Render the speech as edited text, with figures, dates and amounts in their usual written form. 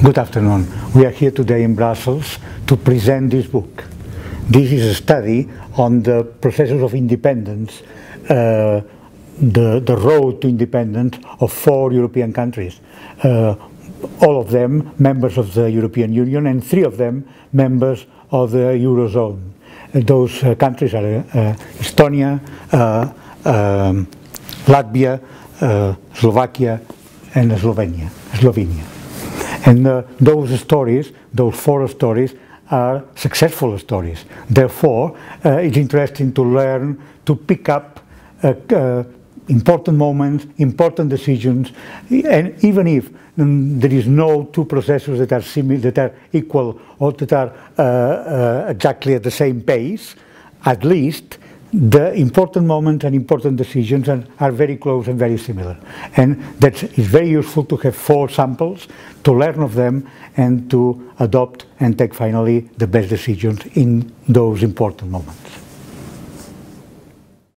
Good afternoon. We are here today in Brussels to present this book. This is a study on the processes of independence, the road to independence of 4 European countries. All of them members of the European Union and 3 of them members of the Eurozone. Those countries are Estonia, Latvia, Slovakia and Slovenia. And those stories, those 4 stories, are successful stories. Therefore, it's interesting to learn to pick up important moments, important decisions, and even if there is no 2 processes that are similar, that are equal, or that are exactly at the same pace, at least the important moments and important decisions are very close and very similar. And that is very useful to have 4 samples, to learn of them, and to adopt and take finally the best decisions in those important moments.